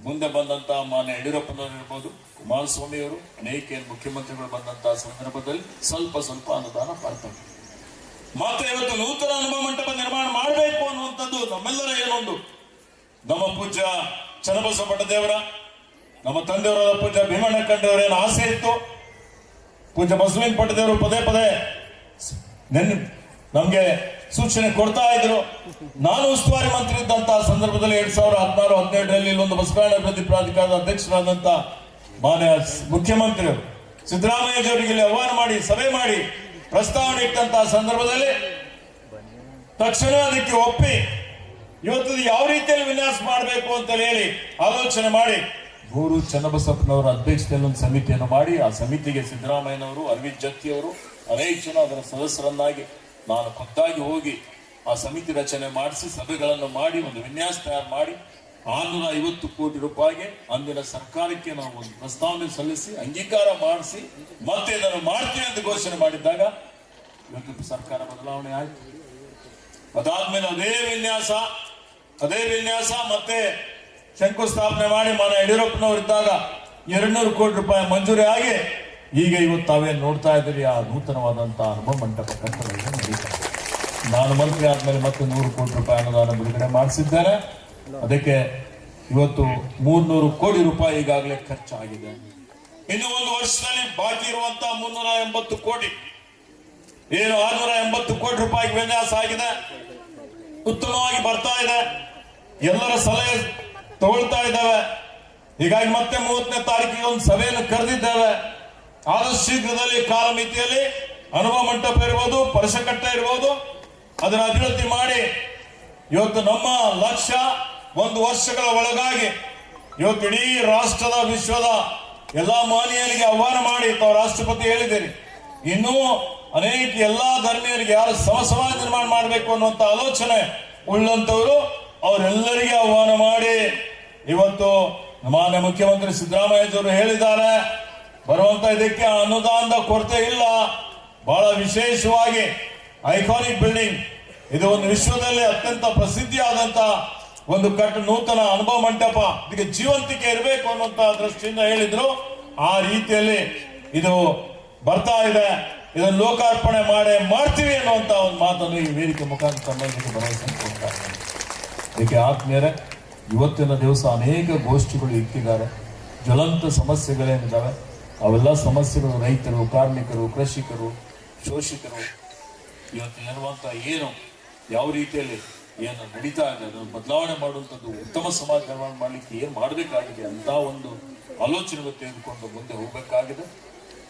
Speaker 1: ಮುಂದೆ ಬಂದಂತ ಮಾನ್ಯ ಯಡಿಯೂರಪ್ಪನವರು ಇರ್ಬೋದು, ಕುಮಾರಸ್ವಾಮಿ ಅವರು, ಅನೇಕ ಮುಖ್ಯಮಂತ್ರಿಗಳು ಬಂದಂತಹ ಸಂದರ್ಭದಲ್ಲಿ ಸ್ವಲ್ಪ ಅನುದಾನ ಬರ್ತದೆ. ಮಾತ್ರ ಇವತ್ತು ನೂತನ ಅನುಭವ ಮಂಟಪ ನಿರ್ಮಾಣ ಮಾಡಬೇಕು ಅನ್ನುವಂಥದ್ದು ನಮ್ಮೆಲ್ಲರ ಏನೊಂದು ನಮ್ಮ ಪೂಜ್ಯ ಚನ್ನಬಸವ ದೇವರ, ನಮ್ಮ ತಂದೆಯವರ ಪೂಜ್ಯ ಭೀಮಣ್ಣ ಖಂಡ್ರೆ ಏನು ಆಸೆ ಇತ್ತು. ಪೂಜ್ಯ ಬಸವಲಿಂಗ ಪಟ್ಟದೇವರು ಪದೇ ನಮ್ಗೆ ಸೂಚನೆ ಕೊಡ್ತಾ ಇದ್ರು. ನಾನು ಉಸ್ತುವಾರಿ ಮಂತ್ರಿ ಇದ್ದಂತಹ ಸಂದರ್ಭದಲ್ಲಿ 2016-17ರಲ್ಲಿ ಇಲ್ಲೊಂದು ಬಸವಕಲ್ಯಾಣ ಅಭಿವೃದ್ಧಿ ಪ್ರಾಧಿಕಾರದ ಅಧ್ಯಕ್ಷರಾದಂತ ಮಾನ್ಯ ಮುಖ್ಯಮಂತ್ರಿಗಳು ಸಿದ್ದರಾಮಯ್ಯಜವರಿಗೆ ಇಲ್ಲಿ ಆಹ್ವಾನ ಮಾಡಿ ಸಭೆ ಮಾಡಿ ಪ್ರಸ್ತಾವನೆ ಇಟ್ಟಂತಹ ಸಂದರ್ಭದಲ್ಲಿ ತಕ್ಷಣ ಅದಕ್ಕೆ ಒಪ್ಪಿ ಇವತ್ತು ಯಾವ ರೀತಿಯಲ್ಲಿ ವಿನ್ಯಾಸ ಮಾಡಬೇಕು ಅಂತ ಹೇಳಿ ಆಲೋಚನೆ ಮಾಡಿ ಗೂರು ಚನ್ನಬಸಪ್ಪನವರ ಅಧ್ಯಕ್ಷತೆಯಲ್ಲಿ ಒಂದು ಸಮಿತಿಯನ್ನು ಮಾಡಿ ಆ ಸಮಿತಿಗೆ ಸಿದ್ದರಾಮಯ್ಯನವರು, ಅರವಿಂದ್ ಜತ್ತಿ ಅವರು ಅನೇಕ ಜನ ಅದರ ಸದಸ್ಯರನ್ನಾಗಿ ನಾನು ಖುದ್ದಾಗಿ ಹೋಗಿ ಆ ಸಮಿತಿ ರಚನೆ ಮಾಡಿಸಿ ಸಭೆಗಳನ್ನು ಮಾಡಿ ಒಂದು ವಿನ್ಯಾಸ ತಯಾರು ಮಾಡಿ 650 ಕೋಟಿ ರೂಪಾಯಿಗೆ ಅಂದಿನ ಸರ್ಕಾರಕ್ಕೆ ನಾವು ಒಂದು ಪ್ರಸ್ತಾವನೆ ಸಲ್ಲಿಸಿ ಅಂಗೀಕಾರ ಮಾಡಿಸಿ ಮತ್ತೆ ಇದನ್ನು ಮಾಡ್ತೀವಿ ಅಂತ ಘೋಷಣೆ ಮಾಡಿದ್ದಾಗ ಇವತ್ತು ಸರ್ಕಾರ ಬದಲಾವಣೆ ಆಯ್ತು. ಅದಾದ್ಮೇಲೆ ಅದೇ ವಿನ್ಯಾಸ ಮತ್ತೆ ಶಂಕುಸ್ಥಾಪನೆ ಮಾಡಿ ಮಾನ್ಯ ಯಡಿಯೂರಪ್ಪನವರು ಇದ್ದಾಗ 200 ಕೋಟಿ ರೂಪಾಯಿ ಮಂಜೂರಿ ಆಗಿ ಈಗ ಇವತ್ತು ತಾವೇನು ನೋಡ್ತಾ ಇದ್ದೀರಿ ಆ ನೂತನವಾದಂತಹ ಅನುಭವ ಮಂಟಪ ಕಟ್ಟಡ ನಡೀತಾ. ನಾನು ಮಂತ್ರಿ ಆದ್ಮೇಲೆ ಮತ್ತೆ 100 ಕೋಟಿ ರೂಪಾಯಿ ಅನುದಾನ ಬಿಡುಗಡೆ ಮಾಡಿಸಿದ್ದೇನೆ. ಅದಕ್ಕೆ ಇವತ್ತು 300 ಕೋಟಿ ರೂಪಾಯಿ ಈಗಾಗಲೇ ಖರ್ಚಾಗಿದೆ. ಇನ್ನು ಒಂದು ವರ್ಷದಲ್ಲಿ ಬಾಕಿ ಇರುವಂತಹ 380 ಕೋಟಿ ಏನು 680 ಕೋಟಿ ರೂಪಾಯಿ ವಿನ್ಯಾಸ ಆಗಿದೆ. ಉತ್ತಮವಾಗಿ ಬರ್ತಾ ಇದೆ. ಎಲ್ಲರ ಸಲಹೆ ತಗೊಳ್ತಾ ಇದ್ದೇವೆ. ಹೀಗಾಗಿ ಮತ್ತೆ 30ನೇ ತಾರೀಕಿಗೆ ಒಂದು ಸಭೆಯನ್ನು ಕರೆದಿದ್ದೇವೆ. ಆದಷ್ಟು ಶೀಘ್ರದಲ್ಲಿ ಕಾಲಮಿತಿಯಲ್ಲಿ ಅನುಭವ ಮಂಟಪ ಇರ್ಬೋದು, ಪರಶಕಟ್ಟೆ ಇರ್ಬೋದು, ಅದರ ಅಭಿವೃದ್ಧಿ ಮಾಡಿ ಇವತ್ತು ನಮ್ಮ ಲಕ್ಷ್ಯ 1 ವರ್ಷಗಳ ಒಳಗಾಗಿ ಇವತ್ತು ಇಡೀ ರಾಷ್ಟ್ರದ ವಿಶ್ವದ ಎಲ್ಲಾ ಮಾನೀಯರಿಗೆ ಆಹ್ವಾನ ಮಾಡಿ ತಾವು ರಾಷ್ಟ್ರಪತಿ ಹೇಳಿದ್ದೀರಿ. ಇನ್ನೂ ಅನೇಕ ಎಲ್ಲಾ ಧರ್ಮೀಯರಿಗೆ ಯಾರು ಸಮಾಜ ನಿರ್ಮಾಣ ಮಾಡಬೇಕು ಅನ್ನುವಂತ ಆಲೋಚನೆ ಉಳ್ಳಂತವರು ಅವರೆಲ್ಲರಿಗೆ ಆಹ್ವಾನ ಮಾಡಿ ಇವತ್ತು ಮಾನ್ಯ ಮುಖ್ಯಮಂತ್ರಿ ಸಿದ್ದರಾಮಯ್ಯಜವರು ಹೇಳಿದ್ದಾರೆ ಬರುವಂತ ಇದಕ್ಕೆ ಅನುದಾನದ ಕೊರತೆ ಇಲ್ಲ. ಬಹಳ ವಿಶೇಷವಾಗಿ ಐಕಾನಿಕ್ ಬಿಲ್ಡಿಂಗ್ ಇದು ಒಂದು ವಿಶ್ವದಲ್ಲಿ ಅತ್ಯಂತ ಪ್ರಸಿದ್ಧಿಯಾದಂತ ಒಂದು ನೂತನ ಅನುಭವ ಮಂಟಪ ಇದಕ್ಕೆ ಜೀವಂತಿಕೆ ಇರಬೇಕು ಅನ್ನುವಂತ ದೃಷ್ಟಿಯಿಂದ ಹೇಳಿದ್ರು. ಆ ರೀತಿಯಲ್ಲಿ ಇದು ಬರ್ತಾ ಇದೆ. ಇದನ್ನು ಲೋಕಾರ್ಪಣೆ ಮಾಡ್ತೀವಿ ಅನ್ನುವಂತ ಒಂದು ಮಾತನ್ನು ಈ ವೇದಿಕೆ ಮುಖಾಂತರ ಭರವಸೆ ಕೊಡ್ತಾ ಇದ್ದಾರೆ. ಇದಕ್ಕೆ ಆತ್ಮೀಯರೇ, ಇವತ್ತಿನ ದಿವಸ ಅನೇಕ ಗೋಷ್ಠಿಗಳು ಇಟ್ಟಿದ್ದಾರೆ. ಜ್ವಲಂತ ಸಮಸ್ಯೆಗಳೇನಿದ್ದಾವೆ ಅವೆಲ್ಲ ಸಮಸ್ಯೆಗಳು ರೈತರು, ಕಾರ್ಮಿಕರು, ಕೃಷಿಕರು, ಶೋಷಿತರು ಇವತ್ತು ಇರುವಂತ ಏನು ಯಾವ ರೀತಿಯಲ್ಲಿ ಏನು ನಡೀತಾ ಇದೆ ಅದನ್ನು ಬದಲಾವಣೆ ಮಾಡುವಂಥದ್ದು, ಉತ್ತಮ ಸಮಾಜ ನಿರ್ಮಾಣ ಮಾಡಲಿಕ್ಕೆ ಏನು ಮಾಡಬೇಕಾಗಿದೆ ಅಂತ ಒಂದು ಆಲೋಚನೆ ತೆಗೆದುಕೊಂಡು ಮುಂದೆ ಹೋಗಬೇಕಾಗಿದೆ.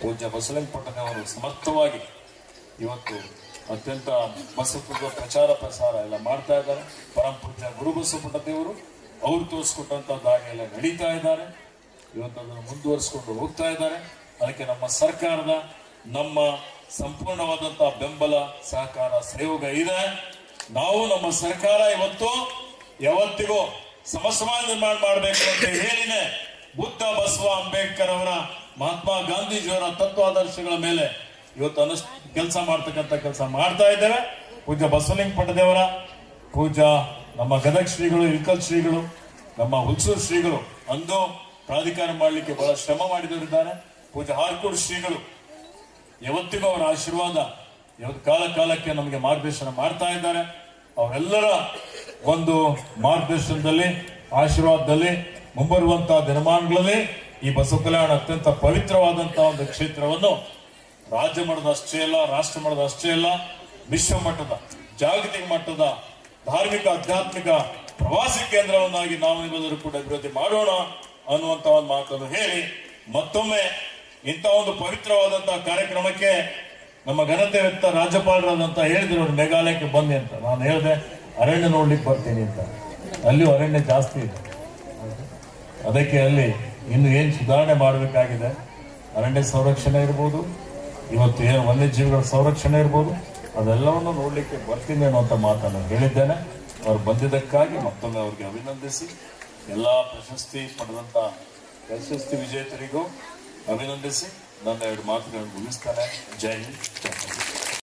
Speaker 1: ಪೂಜ್ಯ ಬಸವಲಿಂಗ ಪಟ್ಟಣವರು ಸಮರ್ಥವಾಗಿ ಇವತ್ತು ಅತ್ಯಂತ ಬಸವ ಪ್ರಚಾರ ಪ್ರಸಾರ ಎಲ್ಲ ಮಾಡ್ತಾ ಇದ್ದಾರೆ. ಪರಂ ಪೂಜ್ಯ ಗುರು ಬಸವ ದೇವರು ಅವರು ತೋರಿಸ್ಕೊಟ್ಟಂತ ದಾರಿ ಎಲ್ಲ ನಡೀತಾ ಇದ್ದಾರೆ. ಇವತ್ತು ಅದನ್ನು ಮುಂದುವರಿಸಿಕೊಂಡು ಹೋಗ್ತಾ ಇದ್ದಾರೆ. ಅದಕ್ಕೆ ನಮ್ಮ ಸರ್ಕಾರದ ನಮ್ಮ ಸಂಪೂರ್ಣವಾದಂತಹ ಬೆಂಬಲ, ಸಹಕಾರ, ಸಹಯೋಗ ಇದೆ. ನಾವು ನಮ್ಮ ಸರ್ಕಾರ ಇವತ್ತು ಯಾವತ್ತಿಗೂ ಸಮಾಜ ನಿರ್ಮಾಣ ಮಾಡಬೇಕು ಅಂತ ಹೇಳಿನೇ ಬುದ್ಧ, ಬಸವ, ಅಂಬೇಡ್ಕರ್ ಅವರ, ಮಹಾತ್ಮ ಗಾಂಧೀಜಿಯವರ ತತ್ವಾದರ್ಶಗಳ ಮೇಲೆ ಇವತ್ತು ಕೆಲಸ ಮಾಡ್ತಕ್ಕಂಥ ಕೆಲಸ ಮಾಡ್ತಾ ಇದ್ದೇವೆ. ಪೂಜ್ಯ ಬಸವಲಿಂಗ ಪಟ್ಟದೇವರ, ಪೂಜ್ಯ ನಮ್ಮ ಗದಗ ಶ್ರೀಗಳು, ಇಳಕಲ್ ಶ್ರೀಗಳು, ನಮ್ಮ ಹುಲ್ಸೂರು ಶ್ರೀಗಳು ಅಂದು ಪ್ರಾಧಿಕಾರ ಮಾಡಲಿಕ್ಕೆ ಬಹಳ ಶ್ರಮ ಮಾಡಿದವರಿದ್ದಾರೆ. ಪೂಜ್ಯ ಹಾರ್ಕೋಡ್ ಶ್ರೀಗಳು ಯಾವತ್ತಿಗೂ ಅವರ ಆಶೀರ್ವಾದ ಇವತ್ತು ಕಾಲಕ್ಕೆ ನಮಗೆ ಮಾರ್ಗದರ್ಶನ ಮಾಡ್ತಾ ಇದ್ದಾರೆ. ಅವರೆಲ್ಲರ ಒಂದು ಮಾರ್ಗದರ್ಶನದಲ್ಲಿ, ಆಶೀರ್ವಾದದಲ್ಲಿ ಮುಂಬರುವಂತಹ ದಿನಮಾನಗಳಲ್ಲಿ ಈ ಬಸವ ಕಲ್ಯಾಣ ಅತ್ಯಂತ ಪವಿತ್ರವಾದಂತಹ ಒಂದು ಕ್ಷೇತ್ರವನ್ನು ರಾಜ್ಯ ಮಟ್ಟದ ಅಷ್ಟೇ ಅಲ್ಲ, ರಾಷ್ಟ್ರ ಮಟ್ಟದ ಅಷ್ಟೇ ಅಲ್ಲ, ವಿಶ್ವ ಮಟ್ಟದ, ಜಾಗತಿಕ ಮಟ್ಟದ ಧಾರ್ಮಿಕ, ಆಧ್ಯಾತ್ಮಿಕ ಪ್ರವಾಸಿ ಕೇಂದ್ರವನ್ನಾಗಿ ನಾವು ನೀವೆಲ್ಲರೂ ಕೂಡ ಅಭಿವೃದ್ಧಿ ಮಾಡೋಣ ಅನ್ನುವಂತ ಒಂದು ಮಾತನ್ನು ಹೇಳಿ, ಮತ್ತೊಮ್ಮೆ ಇಂಥ ಒಂದು ಪವಿತ್ರವಾದಂತಹ ಕಾರ್ಯಕ್ರಮಕ್ಕೆ ನಮ್ಮ ಘನತೆ ವ್ಯಕ್ತ ರಾಜ್ಯಪಾಲರಾದಂತ ಹೇಳಿದ್ರು ಮೇಘಾಲಯಕ್ಕೆ ಬಂದೆ ಅಂತ. ನಾನು ಹೇಳಿದೆ ಅರಣ್ಯ ನೋಡ್ಲಿಕ್ಕೆ ಬರ್ತೀನಿ ಅಂತ. ಅಲ್ಲಿಯೂ ಅರಣ್ಯ ಜಾಸ್ತಿ ಇದೆ. ಅದಕ್ಕೆ ಅಲ್ಲಿ ಇನ್ನು ಏನು ಸುಧಾರಣೆ ಮಾಡಬೇಕಾಗಿದೆ, ಅರಣ್ಯ ಸಂರಕ್ಷಣೆ ಇರ್ಬೋದು, ಇವತ್ತು ಏನು ವನ್ಯಜೀವಿಗಳ ಸಂರಕ್ಷಣೆ ಇರ್ಬೋದು, ಅದೆಲ್ಲವನ್ನು ನೋಡ್ಲಿಕ್ಕೆ ಬರ್ತೀನಿ ಅನ್ನುವಂಥ ಮಾತನ್ನು ಹೇಳಿದ್ದೇನೆ. ಅವ್ರು ಬಂದಿದ್ದಕ್ಕಾಗಿ ಮತ್ತೊಮ್ಮೆ ಅವ್ರಿಗೆ ಅಭಿನಂದಿಸಿ, ಎಲ್ಲ ಪ್ರಶಸ್ತಿ ಪಡೆದಂತ ಪ್ರಶಸ್ತಿ ವಿಜೇತರಿಗೂ ಅಭಿನಂದಿಸಿ ನನ್ನ ಎರಡು ಮಾತುಗಳನ್ನು ಮುಗಿಸ್ತಾನೆ. ಜೈ ಹಿಂದ್.